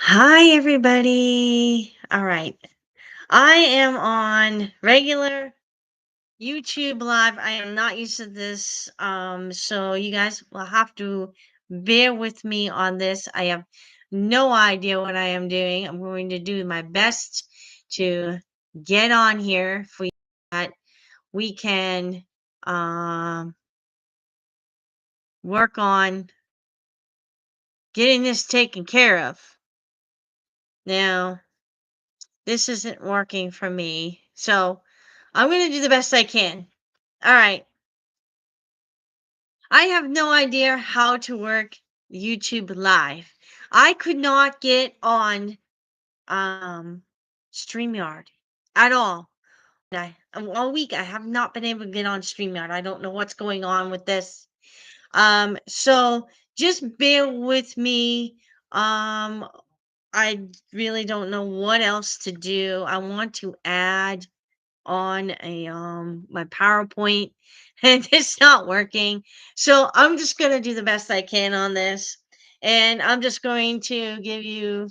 Hi, everybody. All right. I am on regular YouTube live. I am not used to this. So you guys will have to bear with me on this. I have no idea what I am doing. I'm going to do my best to get on here for you that we can um work on getting this taken care of. Now, this isn't working for me. So I'm going to do the best I can. All right. I have no idea how to work YouTube Live. I could not get on um StreamYard at all. All week I have not been able to get on StreamYard. I don't know what's going on with this. So just bear with me. Um I really don't know what else to do. I want to add on a my PowerPoint and it's not working. So I'm just going to do the best I can on this. And I'm just going to give you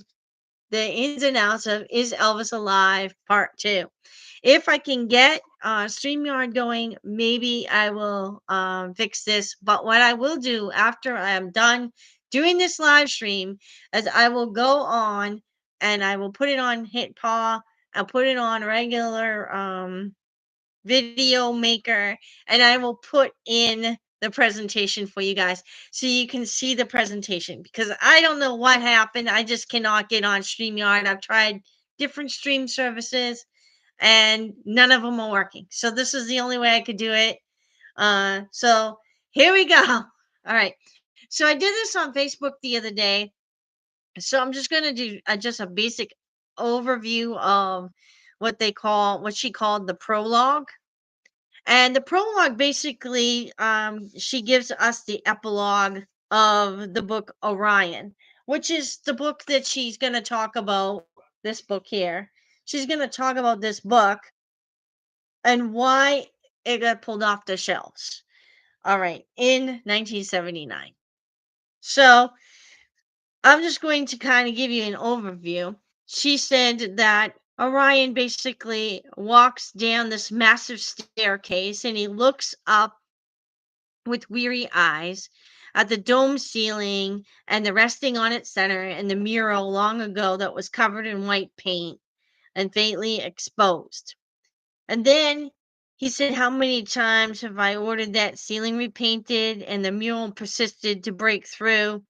the ins and outs of Is Elvis Alive Part 2. If I can get StreamYard going, maybe I will fix this. But what I will do after I am done doing this live stream is I will go on and I will put it on Hit Paw. I'll put it on regular video maker, and I will put in the presentation for you guys so you can see the presentation, because I don't know what happened. I just cannot get on StreamYard. I've tried different stream services and none of them are working. So this is the only way I could do it. So here we go. All right. So I did this on Facebook the other day. So I'm just going to do just a basic overview of what she called the prologue. And the prologue basically, she gives us the epilogue of the book Orion, which is the book that she's going to talk about. This book here. She's going to talk about this book and why it got pulled off the shelves. All right, in 1979. So I'm just going to kind of give you an overview. She said that Orion basically walks down this massive staircase and he looks up with weary eyes at the dome ceiling and the resting on its center and the mural long ago that was covered in white paint and faintly exposed. And then he said, "How many times have I ordered that ceiling repainted?" And the mural persisted to break through,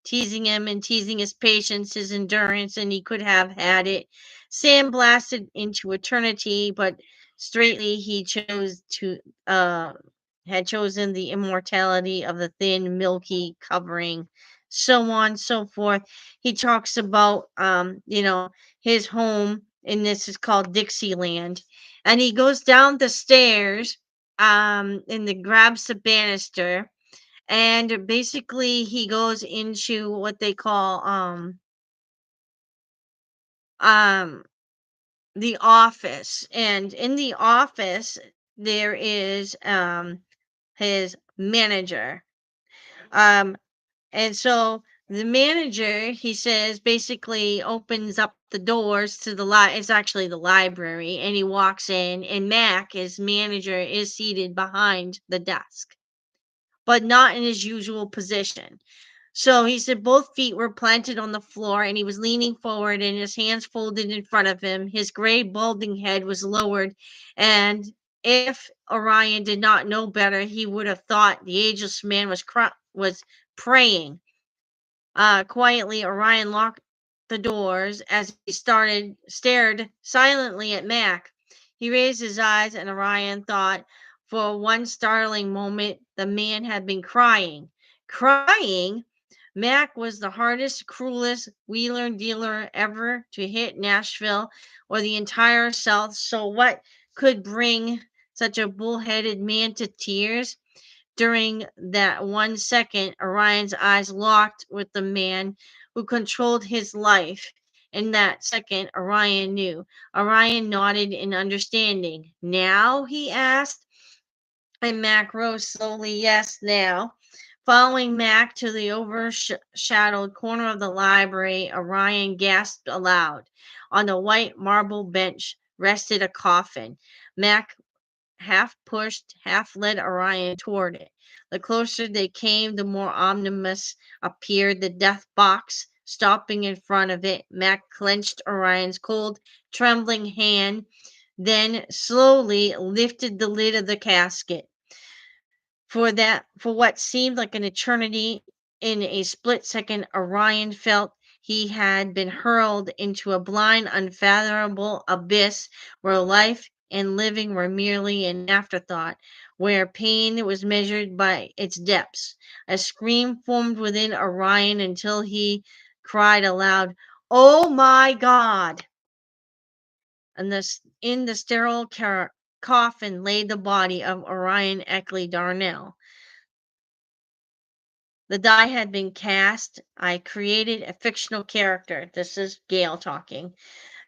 teasing him and teasing his patience, his endurance, and he could have had it sandblasted into eternity, but straightly he chose to had chosen the immortality of the thin, milky covering, so on, so forth. He talks about his home, and this is called Dixieland. And he goes down the stairs and then grabs the banister, and basically he goes into what they call um the office, and in the office there is his manager, um and so the manager, he says, basically opens up the doors to it's actually the library, and he walks in, and Mac, his manager, is seated behind the desk but not in his usual position. So he said both feet were planted on the floor and he was leaning forward and his hands folded in front of him. His gray, balding head was lowered. And if Orion did not know better, he would have thought the ageless man was praying. Quietly, Orion locked the doors as he stared silently at Mac. He raised his eyes, and Orion thought for one startling moment the man had been crying. Crying? Mac was the hardest, cruelest wheeler dealer ever to hit Nashville or the entire South. So, what could bring such a bullheaded man to tears? During that 1 second, Orion's eyes locked with the man who controlled his life. In that second, Orion knew. Orion nodded in understanding. "Now?" he asked. And Mac rose slowly. "Yes, now." Following Mac to the overshadowed corner of the library, Orion gasped aloud. On the white marble bench rested a coffin. Mac half pushed, half led Orion toward it. The closer they came, the more ominous appeared the death box. Stopping in front of it, Mac clenched Orion's cold, trembling hand, then slowly lifted the lid of the casket. For what seemed like an eternity, in a split second, Orion felt he had been hurled into a blind, unfathomable abyss where life and living were merely an afterthought, where pain was measured by its depths. A scream formed within Orion until he cried aloud, "Oh my God!" And in the sterile coffin lay the body of Orion Eckley Darnell. The die had been cast. I created a fictional character. This is Gail talking,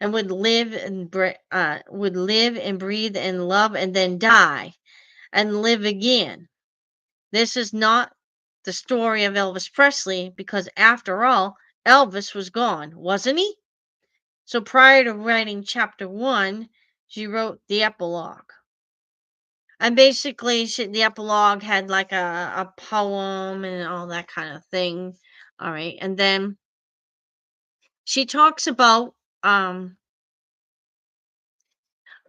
and would live and breathe and love and then die and live again. This is not the story of Elvis Presley because, after all, Elvis was gone, wasn't he? So prior to writing chapter one, she wrote the epilogue. And basically, the epilogue had like a poem and all that kind of thing. All right. And then she talks about that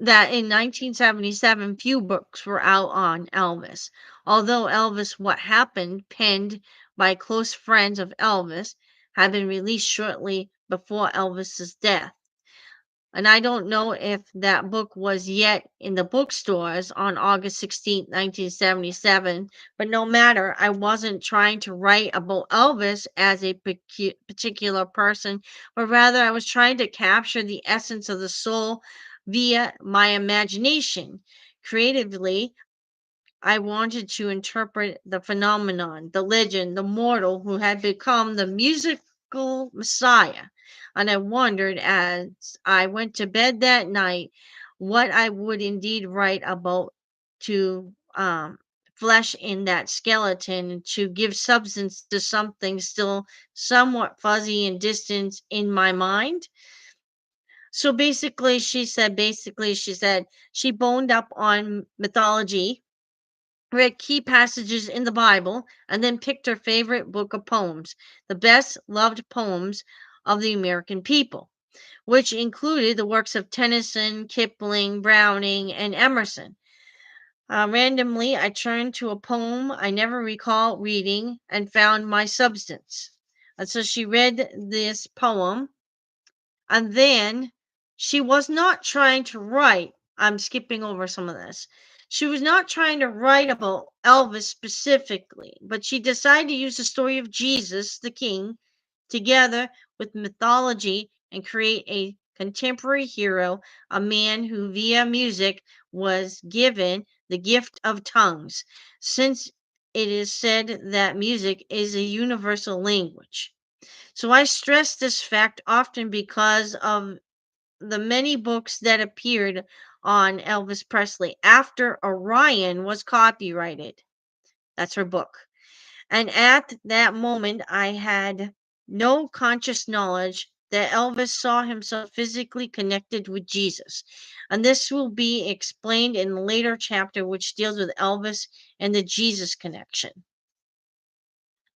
in 1977, few books were out on Elvis. Although Elvis What Happened, penned by close friends of Elvis, had been released shortly before Elvis's death. And I don't know if that book was yet in the bookstores on August 16th, 1977, but no matter, I wasn't trying to write about Elvis as a particular person, but rather I was trying to capture the essence of the soul via my imagination. Creatively, I wanted to interpret the phenomenon, the legend, the mortal who had become the musical messiah. And I wondered as I went to bed that night what I would indeed write about to flesh in that skeleton, to give substance to something still somewhat fuzzy and distant in my mind. So basically, she said she boned up on mythology, read key passages in the Bible, and then picked her favorite book of poems, the best loved poems of the American people, which included the works of Tennyson, Kipling, Browning, and Emerson. Randomly, I turned to a poem I never recall reading and found my substance. And so she read this poem, and then she was not trying to write. I'm skipping over some of this. She was not trying to write about Elvis specifically, but she decided to use the story of Jesus, the King, together with mythology and create a contemporary hero, a man who, via music, was given the gift of tongues, since it is said that music is a universal language. So I stress this fact often because of the many books that appeared on Elvis Presley after Orion was copyrighted. That's her book. And at that moment, I had no conscious knowledge that Elvis saw himself physically connected with Jesus. And this will be explained in a later chapter, which deals with Elvis and the Jesus connection.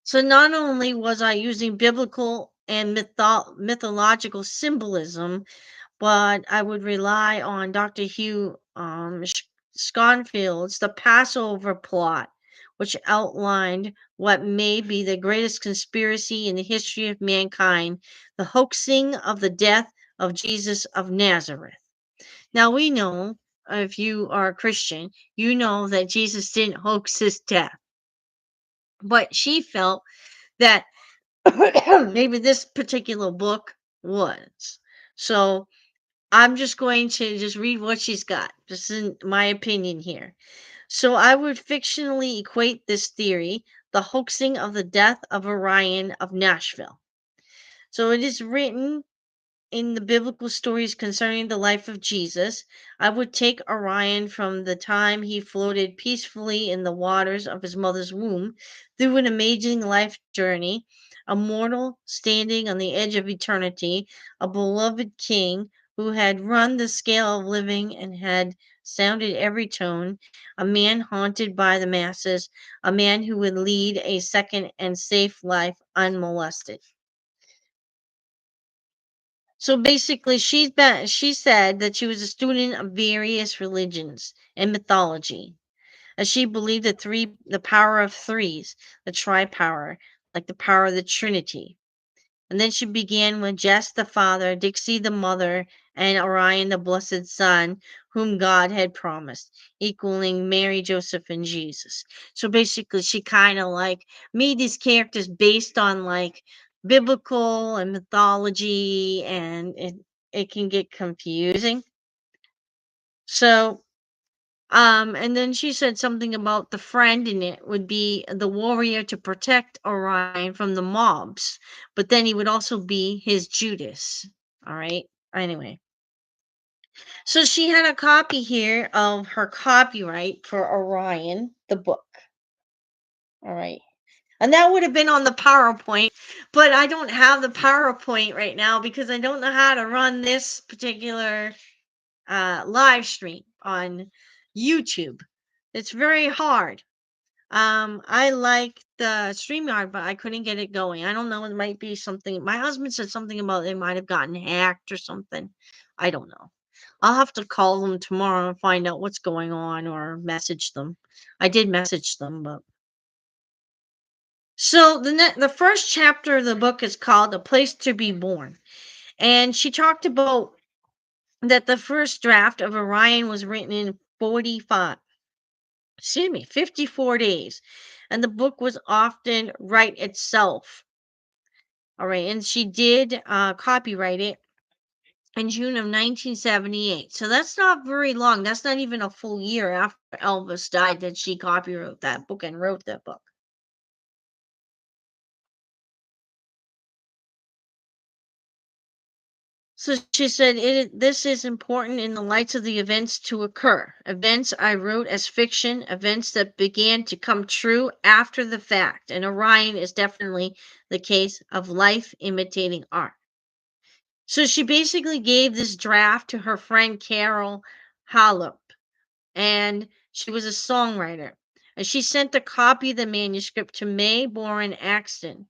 So not only was I using biblical and mythological symbolism, but I would rely on Dr. Hugh Schonfield's The Passover Plot, which outlined what may be the greatest conspiracy in the history of mankind, the hoaxing of the death of Jesus of Nazareth. Now we know, if you are a Christian, you know that Jesus didn't hoax his death, but she felt that maybe this particular book was. So I'm just going to just read what she's got, just in my opinion here. So I would fictionally equate this theory, the hoaxing of the death of Orion of Nashville. So it is written in the biblical stories concerning the life of Jesus, I would take Orion from the time he floated peacefully in the waters of his mother's womb through an amazing life journey, a mortal standing on the edge of eternity, a beloved king who had run the scale of living and had sounded every tone, a man haunted by the masses, a man who would lead a second and safe life unmolested. So basically, she said that she was a student of various religions and mythology, as she believed the power of threes, the tri-power, like the power of the Trinity. And then she began with Jess the father, Dixie the mother, and Orion the blessed son, whom God had promised, equaling Mary, Joseph, and Jesus. So basically, she kind of like made these characters based on like biblical and mythology, and it can get confusing. So and then she said something about the friend in it would be the warrior to protect Orion from the mobs, but then he would also be his Judas. All right. Anyway, so she had a copy here of her copyright for Orion, the book. All right. And that would have been on the PowerPoint, but I don't have the PowerPoint right now because I don't know how to run this particular live stream on YouTube. It's very hard. I like the StreamYard, but I couldn't get it going. I don't know. It might be something. My husband said something about it might have gotten hacked or something. I don't know. I'll have to call them tomorrow and find out what's going on or message them. I did message them, but so the first chapter of the book is called "A Place to Be Born," and she talked about that the first draft of Orion was written in 54 days, and the book was often write itself. All right, and she did copyright it in June of 1978. So that's not very long. That's not even a full year after Elvis died that she copyrighted that book and wrote that book. So she said, this is important in the lights of the events to occur. Events I wrote as fiction, events that began to come true after the fact. And Orion is definitely the case of life imitating art. So she basically gave this draft to her friend Carol Hollop, and she was a songwriter. And she sent a copy of the manuscript to Mayborn Axton.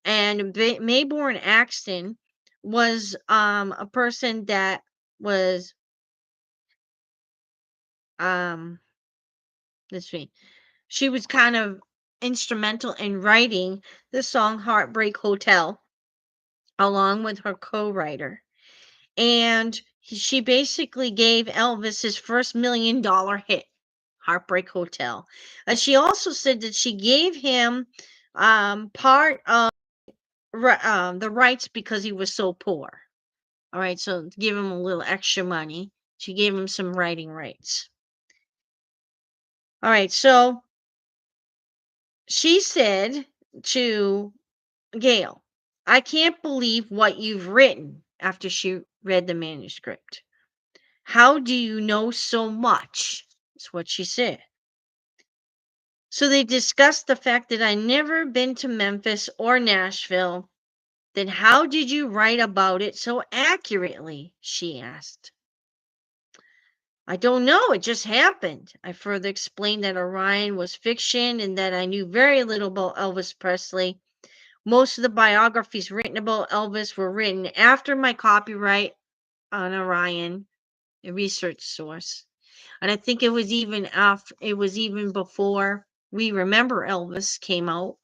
And Mayborn Axton was a person that was um let's see, she was kind of instrumental in writing the song Heartbreak Hotel along with her co-writer. And she basically gave Elvis his first $1 million hit, Heartbreak Hotel. And she also said that she gave him part of the rights because he was so poor. All right, so to give him a little extra money, she gave him some writing rights. All right, so she said to Gail, I can't believe what you've written after she read the manuscript. How do you know so much? Is what she said. So they discussed the fact that I never been to Memphis or Nashville. Then how did you write about it so accurately? She asked. I don't know. It just happened. I further explained that Orion was fiction and that I knew very little about Elvis Presley. Most of the biographies written about Elvis were written after my copyright on Orion, a research source. And I think it was even before We Remember Elvis came out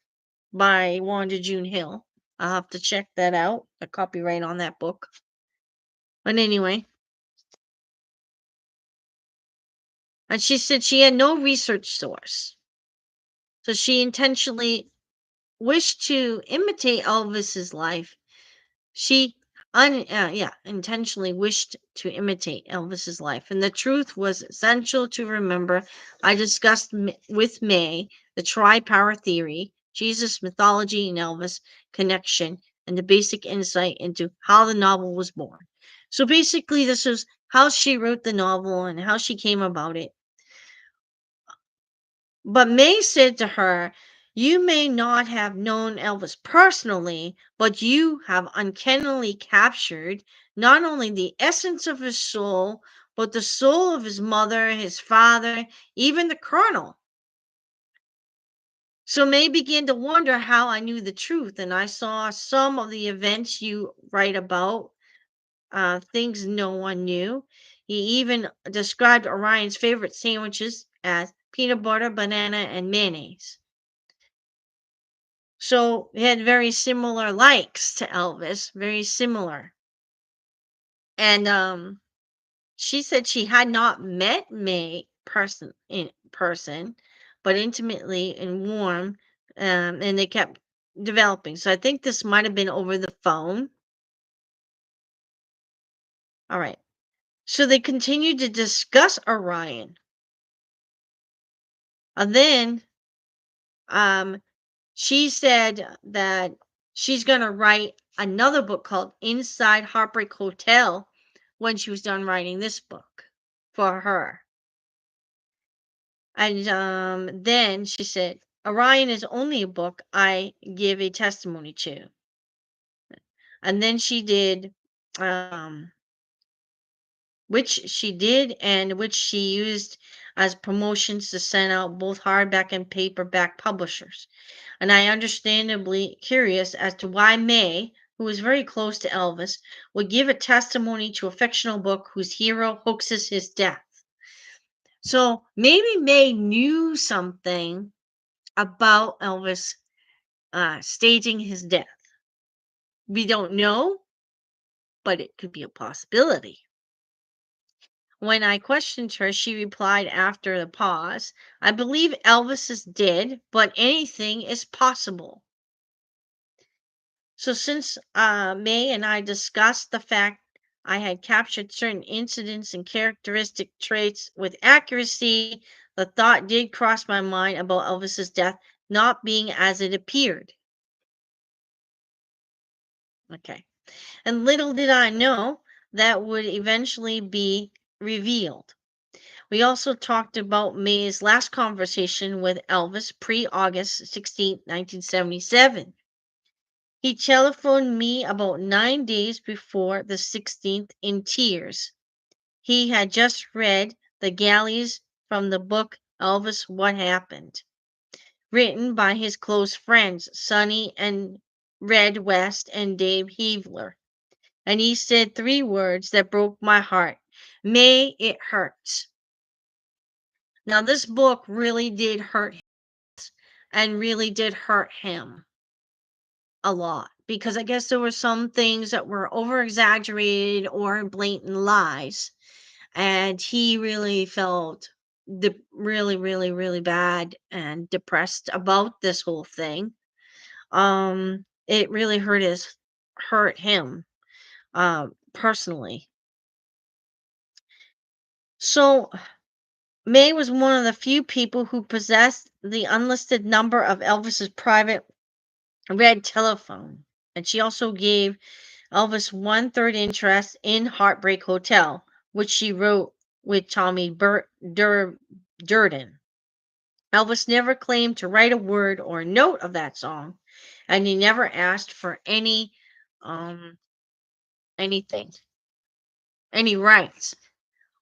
by Wanda June Hill. I'll have to check that out, the copyright on that book. But anyway, and she said she had no research source. So she intentionally wished to imitate Elvis's life. She intentionally wished to imitate Elvis's life. And the truth was essential to remember. I discussed with May the tri-power theory, Jesus mythology and Elvis connection and the basic insight into how the novel was born. So basically, this is how she wrote the novel and how she came about it. But May said to her, "You may not have known Elvis personally, but you have uncannily captured not only the essence of his soul, but the soul of his mother, his father, even the colonel." So May began to wonder how I knew the truth, and I saw some of the events you write about, things no one knew. He even described Orion's favorite sandwiches as peanut butter, banana, and mayonnaise. So he had very similar likes to Elvis, very similar. And she said she had not met May in person, but intimately and warm, and they kept developing. So I think this might have been over the phone. All right. So they continued to discuss Orion. And then um, she said that she's going to write another book called Inside Heartbreak Hotel when she was done writing this book for her. And then she said, Orion is only a book I give a testimony to. And then she did, um, which she did, and which she used as promotions to send out both hardback and paperback publishers. And I understandably curious as to why May, who is very close to Elvis, would give a testimony to a fictional book whose hero hoaxes his death. So maybe May knew something about Elvis staging his death. We don't know, but it could be a possibility. When I questioned her, she replied after the pause, I believe Elvis is dead, but anything is possible. So since May and I discussed the fact I had captured certain incidents and characteristic traits with accuracy, the thought did cross my mind about Elvis's death not being as it appeared. Okay. And little did I know that would eventually be revealed. We also talked about May's last conversation with Elvis pre August 16th, 1977. He telephoned me about 9 days before the 16th in tears. He had just read The Galleys from the book Elvis What Happened, written by his close friends Sonny and Red West and Dave Heavler. And he said three words that broke my heart. May it hurts. Now, this book really did hurt and really did hurt him a lot because I guess there were some things that were over exaggerated or blatant lies. And he really felt really, really, really bad and depressed about this whole thing. It really hurt him personally. So May was one of the few people who possessed the unlisted number of Elvis's private red telephone, and she also gave Elvis one-third interest in Heartbreak Hotel, which she wrote with Tommy Durden. Elvis never claimed to write a word or a note of that song, and he never asked for um, anything, any rights.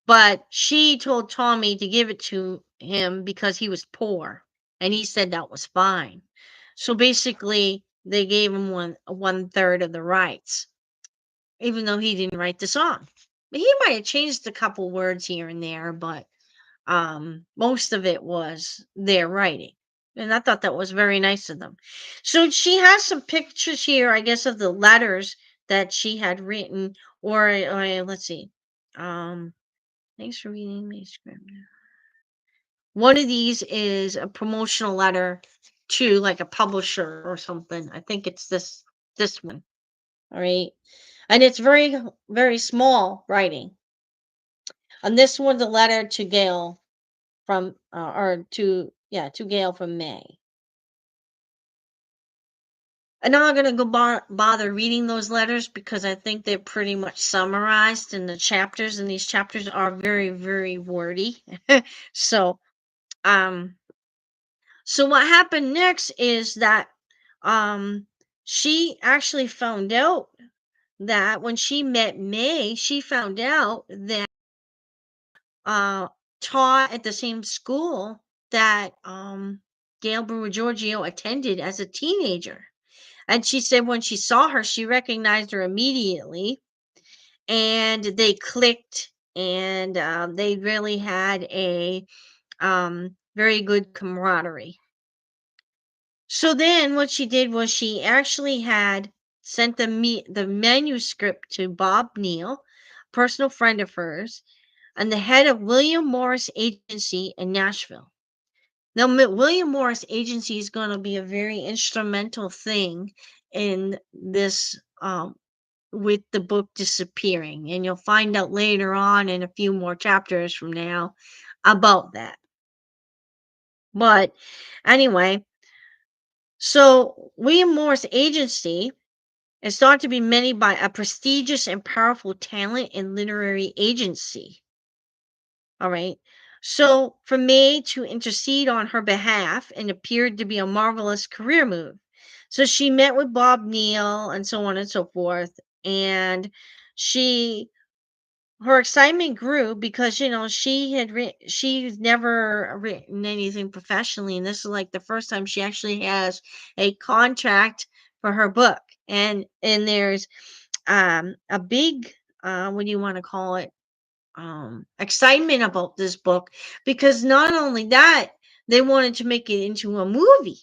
But she told Tommy to give it to him because he was poor, and he said that was fine. So basically, they gave him one third of the rights, even though he didn't write the song. He might have changed a couple words here and there, but most of it was their writing. And I thought that was very nice of them. So she has some pictures here, I guess, of the letters that she had written, or let's see. Um, Thanks for reading Manuscript. One of these is a promotional letter to like a publisher or something. I think it's this one. All right. And it's very, very small writing. And this one's a letter to Gail from or to Gail from May. I'm not gonna go bother reading those letters because I think they're pretty much summarized in the chapters, and these chapters are very, very wordy. So, um, so what happened next is that, um, she actually found out that when she met May, she found out that uh taught at the same school that Gail Brewer Giorgio attended as a teenager. And she said when she saw her, she recognized her immediately, and they clicked, and they really had a very good camaraderie. So then what she did was she actually had sent the manuscript to Bob Neal, personal friend of hers, and the head of William Morris Agency in Nashville. Now, William Morris Agency is going to be a very instrumental thing in this, with the book disappearing, and you'll find out later on in a few more chapters from now about that. But anyway, so William Morris Agency is thought to be made by a prestigious and powerful talent and literary agency. All right. So for May to intercede on her behalf and appeared to be a marvelous career move. So she met with Bob Neal and so on and so forth. And she her excitement grew because she's never written anything professionally, and this is like the first time she actually has a contract for her book. And there's a big, what do you want to call it, excitement about this book, because not only that, they wanted to make it into a movie.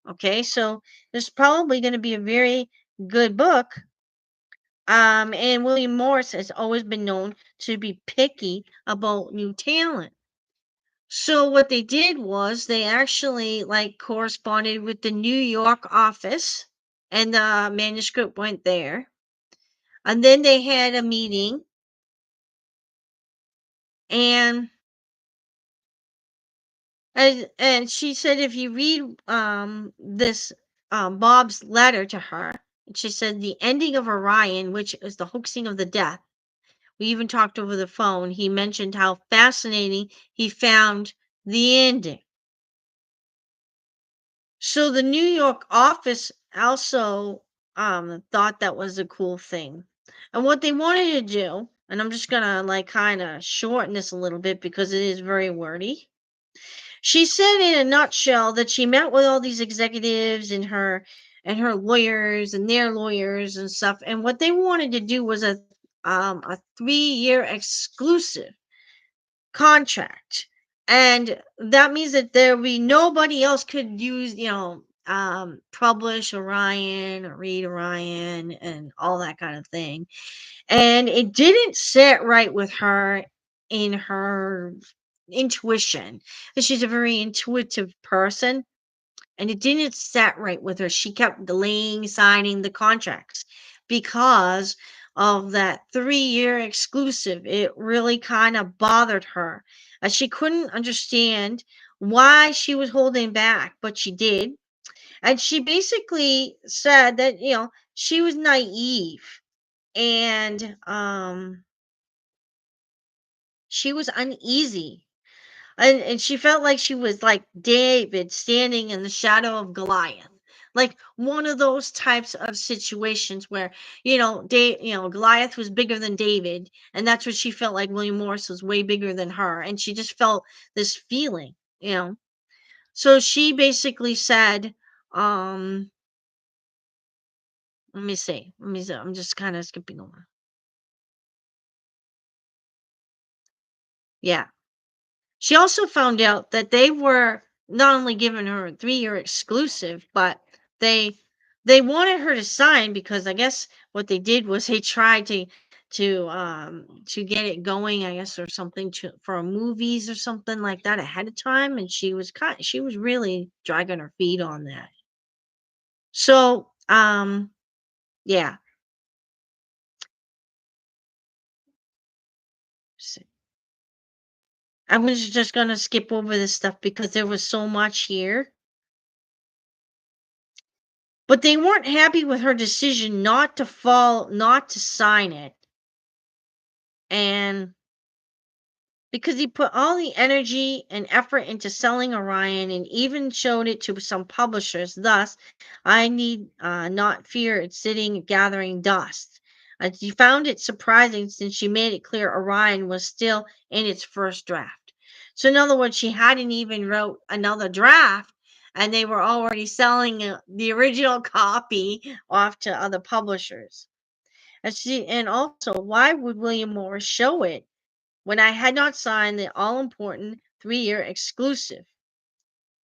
Okay, so there's probably going to be a very good book. And William Morris has always been known to be picky about new talent. So what they did was they actually like corresponded with the New York office, and the manuscript went there. And then they had a meeting, and and she said if you read this Bob's letter to her, she said the ending of Orion, which is the hoaxing of the death. We even talked over the phone. He mentioned how fascinating he found the ending. So the New York office also thought that was a cool thing. And what they wanted to do, and I'm just gonna like kind of shorten this a little bit because it is very wordy. She said in a nutshell that she met with all these executives and her lawyers and their lawyers and stuff. And what they wanted to do was a 3-year exclusive contract. And that means that there be nobody else could use, publish Orion or read Orion and all that kind of thing. And it didn't sit right with her in her intuition, because she's a very intuitive person, and it didn't set right with her. She kept delaying signing the contracts because of that 3-year exclusive. It really kind of bothered her. She couldn't understand why she was holding back, but she did. And she basically said that, she was naive, and she was uneasy, and she felt like she was like David standing in the shadow of Goliath. Like one of those types of situations where, Goliath was bigger than David, and that's what she felt like. William Morris was way bigger than her, and she just felt this feeling, you know. So she basically said, um, let me see. Let me see. I'm just kind of skipping over. Yeah. She also found out that they were not only giving her a 3-year exclusive, but they they wanted her to sign, because I guess what they did was they tried to get it going, I guess, or something, to for movies or something like that ahead of time, and she was really dragging her feet on that. So, yeah. s- I was just gonna skip over this stuff because there was so much here. But they weren't happy with her decision not to sign it. And because he put all the energy and effort into selling Orion and even showed it to some publishers. Thus, I need not fear it sitting gathering dust. She found it surprising since she made it clear Orion was still in its first draft. So, in other words, she hadn't even wrote another draft, and they were already selling the original copy off to other publishers. And also, why would William Morris show it when I had not signed the all important 3-year exclusive?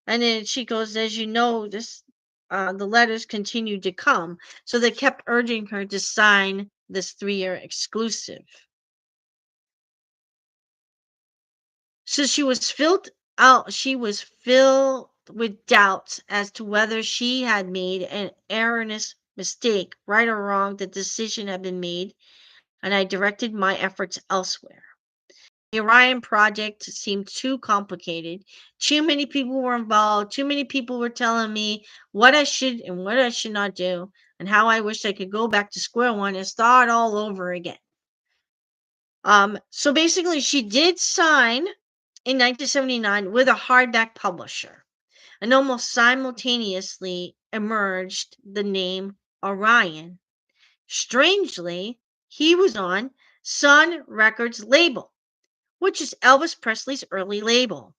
And then she goes, as you know, the letters continued to come. So they kept urging her to sign this 3-year exclusive. So she was filled with doubts as to whether she had made an erroneous mistake, right or wrong. The decision had been made, and I directed my efforts elsewhere. The Orion project seemed too complicated. Too many people were involved. Too many people were telling me what I should and what I should not do, and how I wish I could go back to square one and start all over again. So basically, she did sign in 1979 with a hardback publisher, and almost simultaneously emerged the name Orion. Strangely, he was on Sun Records label, which is Elvis Presley's early label.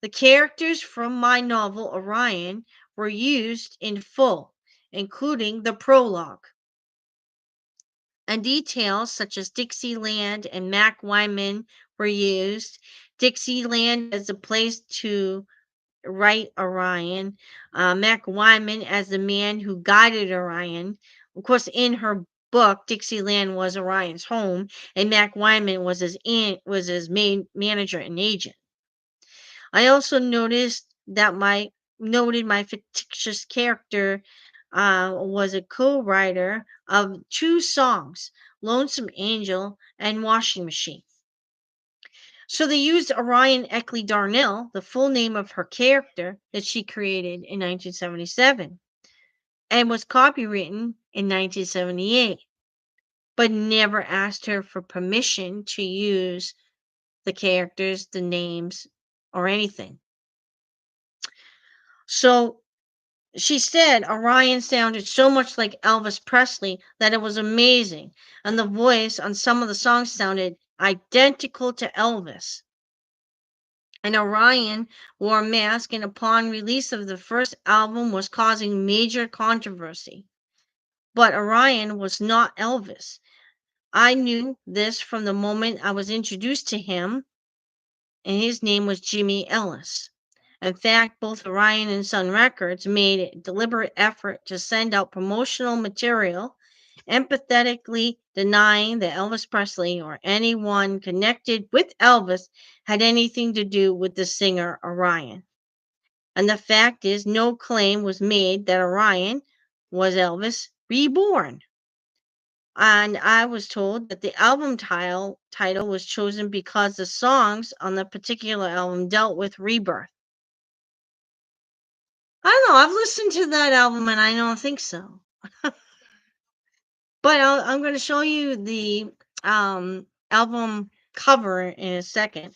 The characters from my novel Orion were used in full, including the prologue. And details such as Dixieland and Mac Wyman were used. Dixieland as a place to write Orion, Mac Wyman as the man who guided Orion. Of course, in her book, Dixieland was Orion's home, and Mac Wyman was his main manager and agent. I also noted my fictitious character was a co-writer of two songs, Lonesome Angel and Washing Machine. So they used Orion Eckley Darnell, the full name of her character that she created in 1977, and was copywritten in 1978, but never asked her for permission to use the characters, the names, or anything. So she said Orion sounded so much like Elvis Presley that it was amazing, and the voice on some of the songs sounded identical to Elvis. And Orion wore a mask, and upon release of the first album was causing major controversy. But Orion was not Elvis. I knew this from the moment I was introduced to him, and his name was Jimmy Ellis. In fact, both Orion and Sun Records made a deliberate effort to send out promotional material, empathetically denying that Elvis Presley or anyone connected with Elvis had anything to do with the singer Orion. And the fact is, no claim was made that Orion was Elvis reborn. And I was told that the album title was chosen because the songs on the particular album dealt with rebirth. I don't know. I've listened to that album and I don't think so. But I'm going to show you the album cover in a second.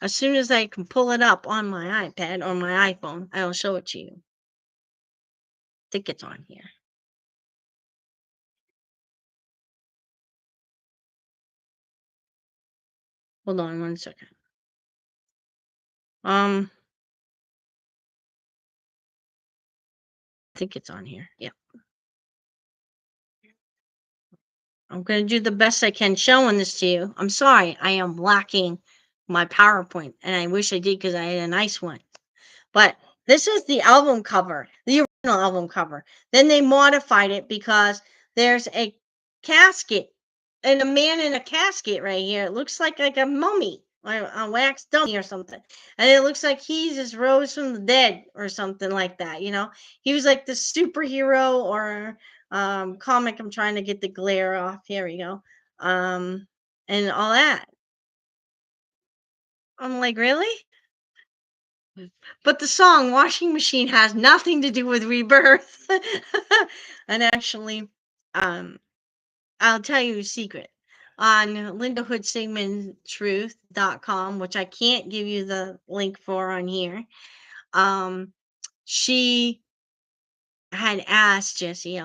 As soon as I can pull it up on my iPad or my iPhone, I will show it to you. I think it's on here. Hold on 1 second. I think it's on here. Yeah. I'm going to do the best I can showing this to you. I'm sorry, I am lacking my PowerPoint, and I wish I did because I had a nice one. But this is the album cover, the original album cover. Then they modified it because there's a casket and a man in a casket right here. It looks like a mummy, or a wax dummy or something. And it looks like he just rose from the dead or something like that. He was like the superhero or comic. I'm trying to get the glare off. Here we go. And all that. I'm like, really? But the song Washing Machine has nothing to do with rebirth. And actually, um, I'll tell you a secret. On Linda Hood Sigmund Truth.com, which I can't give you the link for on here, um, she had asked Jesse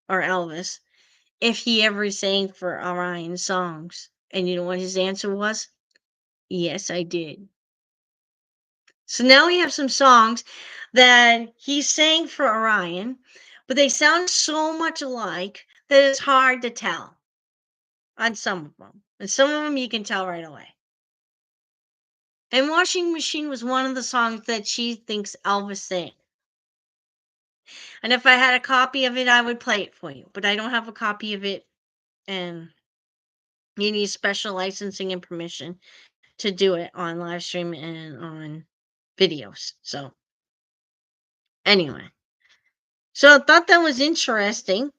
or Elvis, if he ever sang for Orion songs. And you know what his answer was? Yes, I did. So now we have some songs that he sang for Orion, but they sound so much alike that it's hard to tell on some of them. And some of them you can tell right away. And Washing Machine was one of the songs that she thinks Elvis sang. And if I had a copy of it, I would play it for you. But I don't have a copy of it, and you need special licensing and permission to do it on live stream and on videos. So, anyway. So I thought that was interesting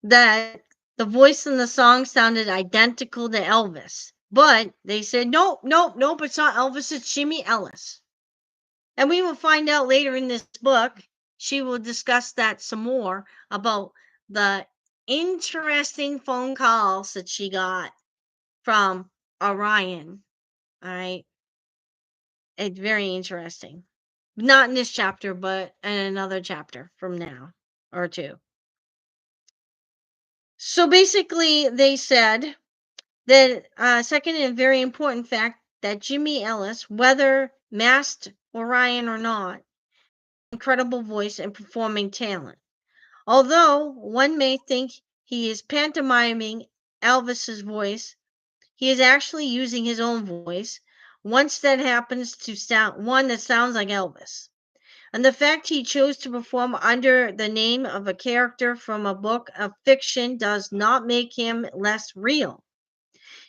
that the voice in the song sounded identical to Elvis. But they said, nope, nope, nope, it's not Elvis, it's Jimmy Ellis. And we will find out later in this book, she will discuss that some more about the interesting phone calls that she got from Orion. All right. It's very interesting. Not in this chapter, but in another chapter from now or two. So basically, they said that second and very important fact that Jimmy Ellis, whether masked Orion or not, incredible voice and performing talent. Although one may think he is pantomiming Elvis's voice, he is actually using his own voice. Once that happens to sound one that sounds like Elvis. And the fact he chose to perform under the name of a character from a book of fiction does not make him less real.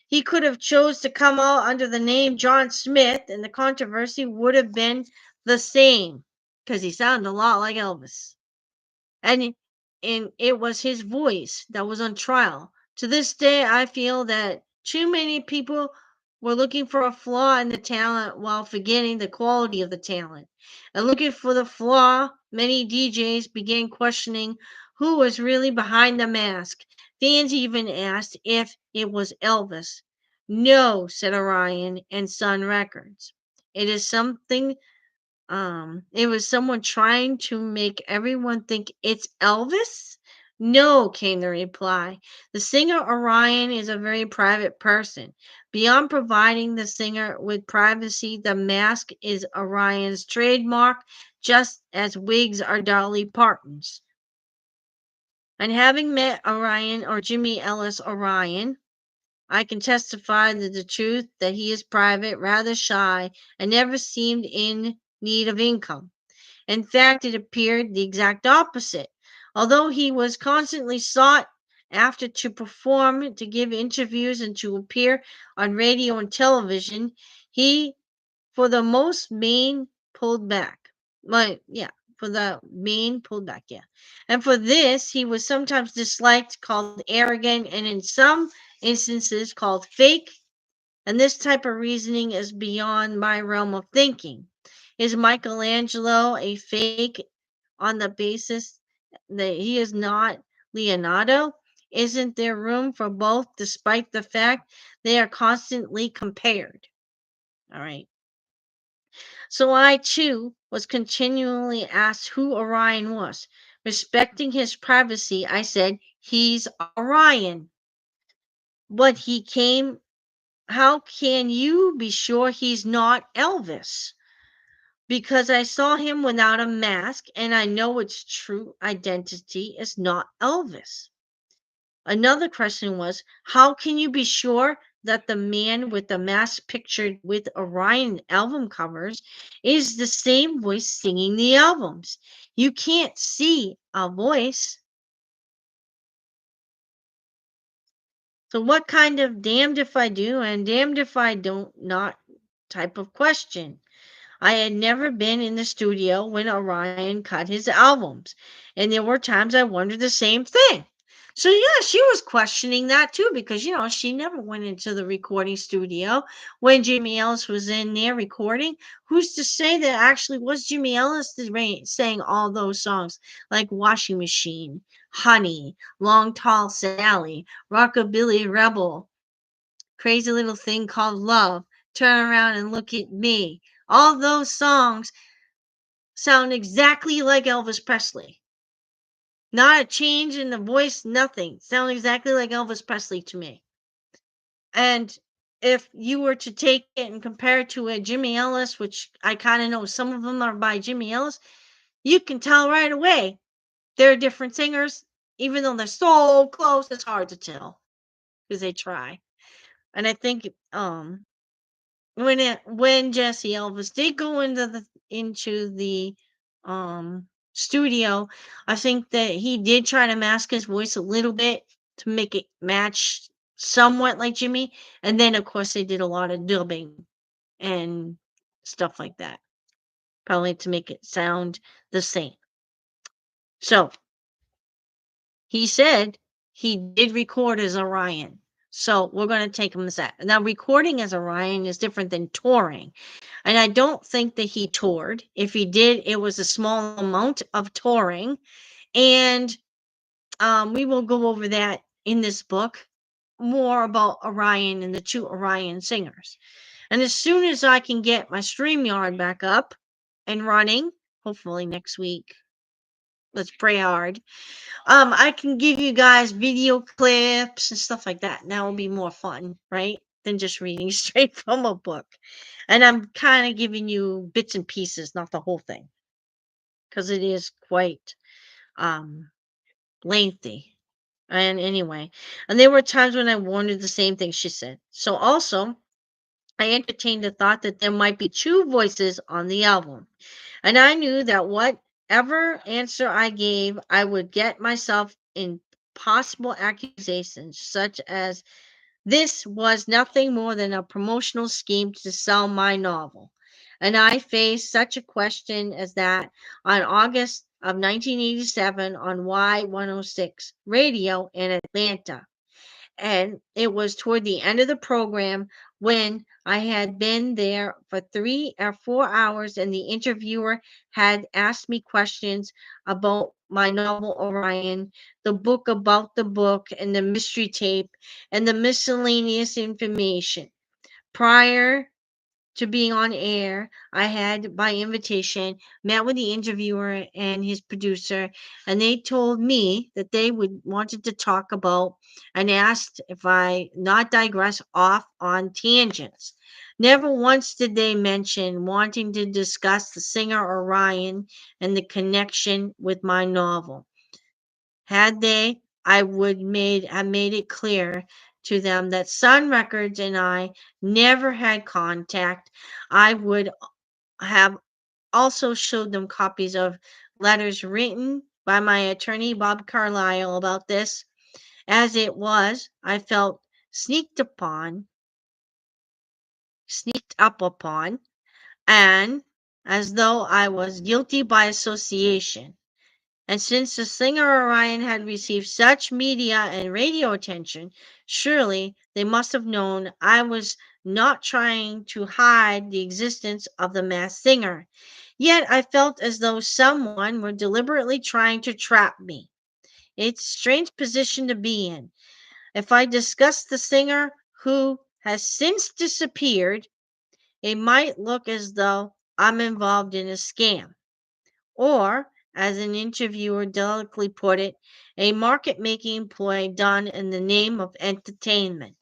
He could have chose to come out under the name John Smith, and the controversy would have been the same because he sounded a lot like Elvis. And it was his voice that was on trial. To this day, I feel that too many people were looking for a flaw in the talent while forgetting the quality of the talent. And looking for the flaw, many DJs began questioning who was really behind the mask. Fans even asked if it was Elvis. No, said Orion and Sun Records. It was someone trying to make everyone think it's Elvis? No, came the reply. The singer Orion is a very private person. Beyond providing the singer with privacy, the mask is Orion's trademark, just as wigs are Dolly Parton's. And having met Orion or Jimmy Ellis Orion, I can testify to the truth that he is private, rather shy, and never seemed in need of income. In fact, it appeared the exact opposite. Although he was constantly sought after to perform, to give interviews, and to appear on radio and television, he, for the most main, pulled back. But yeah, for the main, pulled back, yeah. And for this, he was sometimes disliked, called arrogant, and in some instances called fake. And this type of reasoning is beyond my realm of thinking. Is Michelangelo a fake on the basis that he is not Leonardo? Isn't there room for both despite the fact they are constantly compared? All right. So I too was continually asked who Orion was. Respecting his privacy, I said, he's Orion. But he came, how can you be sure he's not Elvis? Because I saw him without a mask and I know its true identity is not Elvis. Another question was, how can you be sure that the man with the mask pictured with Orion album covers is the same voice singing the albums? You can't see a voice. So what kind of damned if I do and damned if I don't not type of question? I had never been in the studio when Orion cut his albums, and there were times I wondered the same thing. So yeah, she was questioning that too because she never went into the recording studio when Jimmy Ellis was in there recording. Who's to say that actually was Jimmy Ellis that sang all those songs like Washing Machine, Honey, Long Tall Sally, Rockabilly Rebel, Crazy Little Thing Called Love, Turn Around and Look at Me. All those songs sound exactly like Elvis Presley. Not a change in the voice, nothing. Sound exactly like Elvis Presley to me. And if you were to take it and compare it to a Jimmy Ellis, which I kind of know some of them are by Jimmy Ellis, you can tell right away they're different singers. Even though they're so close, it's hard to tell because they try. And I think when Jesse Elvis did go into the studio, I think that he did try to mask his voice a little bit to make it match somewhat like Jimmy, and then of course they did a lot of dubbing and stuff like that, probably to make it sound the same. So he said he did record as Orion. So we're going to take him as that. Now, recording as Orion is different than touring. And I don't think that he toured. If he did, it was a small amount of touring. And we will go over that in this book, more about Orion and the two Orion singers. And as soon as I can get my StreamYard back up and running, hopefully next week, let's pray hard. I can give you guys video clips and stuff like that. And that will be more fun, right? Than just reading straight from a book. And I'm kind of giving you bits and pieces, not the whole thing, because it is quite um lengthy. And anyway, and there were times when I wondered the same thing she said. So also, I entertained the thought that there might be two voices on the album. And I knew that whatever answer I gave, I would get myself in possible accusations, such as this was nothing more than a promotional scheme to sell my novel. And I faced such a question as that on August of 1987 on Y106 radio in Atlanta. And it was toward the end of the program when I had been there for 3 or 4 hours, and the interviewer had asked me questions about my novel Orion, the book about the book, and the mystery tape, and the miscellaneous information. Prior to being on air, I had, by invitation, met with the interviewer and his producer, and they told me that they would wanted to talk about and asked if I not digress off on tangents. Never once did they mention wanting to discuss the singer Orion and the connection with my novel. Had they, I would have made it clear to them that Sun Records and I never had contact. I would have also showed them copies of letters written by my attorney Bob Carlyle about this. As it was, I felt sneaked up upon, and as though I was guilty by association. And since the singer Orion had received such media and radio attention, surely they must have known I was not trying to hide the existence of the masked singer. Yet I felt as though someone were deliberately trying to trap me. It's a strange position to be in. If I discussed the singer who has since disappeared, it might look as though I'm involved in a scam. Or, as an interviewer delicately put it, a market making ploy done in the name of entertainment.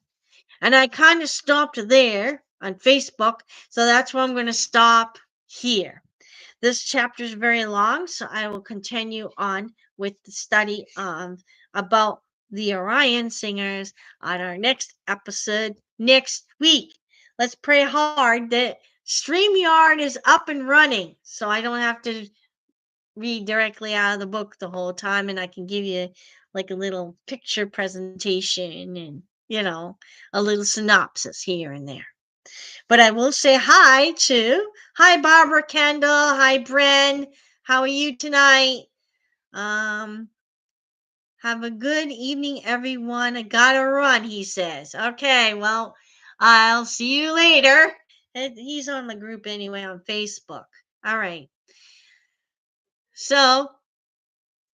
And I kind of stopped there on Facebook, so that's where I'm going to stop here. This chapter is very long, so I will continue on with the study of about the Orion singers on our next episode next week. Let's pray hard that StreamYard is up and running so I don't have to read directly out of the book the whole time, and I can give you like a little picture presentation and a little synopsis here and there. But I will say hi Barbara Kendall, hi Bren, how are you tonight? um Have a good evening, everyone. I gotta run, he says. Okay, well, I'll see you later. And he's on the group anyway on Facebook. All right. So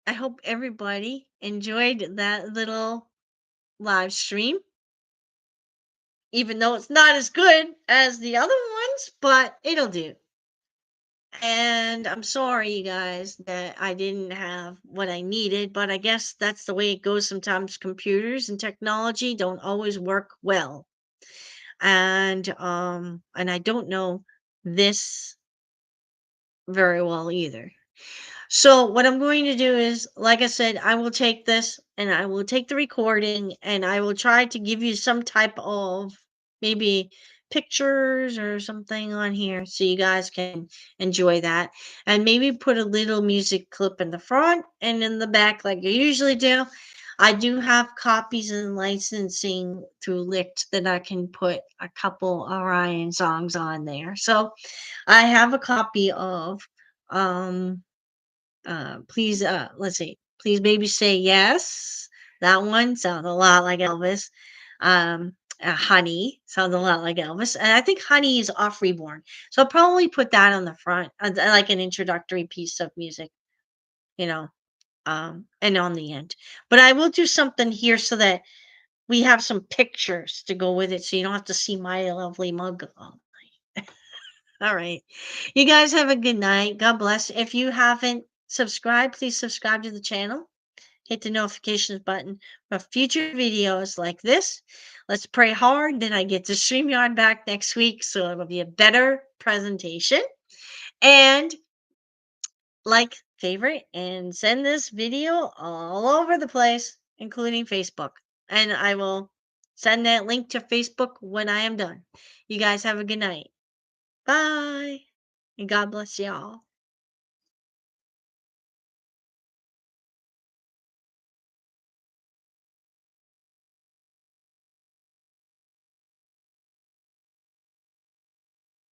I hope everybody enjoyed that little live stream, even though it's not as good as the other ones, but it'll do. And I'm sorry, you guys, that I didn't have what I needed, but I guess that's the way it goes sometimes. Computers and technology don't always work well. And I don't know this very well either. So what I'm going to do is, like I said, I will take this and I will take the recording and I will try to give you some type of maybe pictures or something on here so you guys can enjoy that. And maybe put a little music clip in the front and in the back like I usually do. I do have copies and licensing through Licked that I can put a couple Orion songs on there. So I have a copy of um please, let's see. Please, baby, say yes. That one sounds a lot like Elvis. Honey sounds a lot like Elvis, and I think Honey is off Reborn. So I'll probably put that on the front, like an introductory piece of music, you know, and on the end. But I will do something here so that we have some pictures to go with it, so you don't have to see my lovely mug. All right. You guys have a good night. God bless. If you haven't subscribed, please subscribe to the channel. Hit the notifications button for future videos like this. Let's pray hard. Then I get to StreamYard back next week, so it'll be a better presentation. And like, favorite, and send this video all over the place, including Facebook. And I will send that link to Facebook when I am done. You guys have a good night. Bye. And God bless y'all.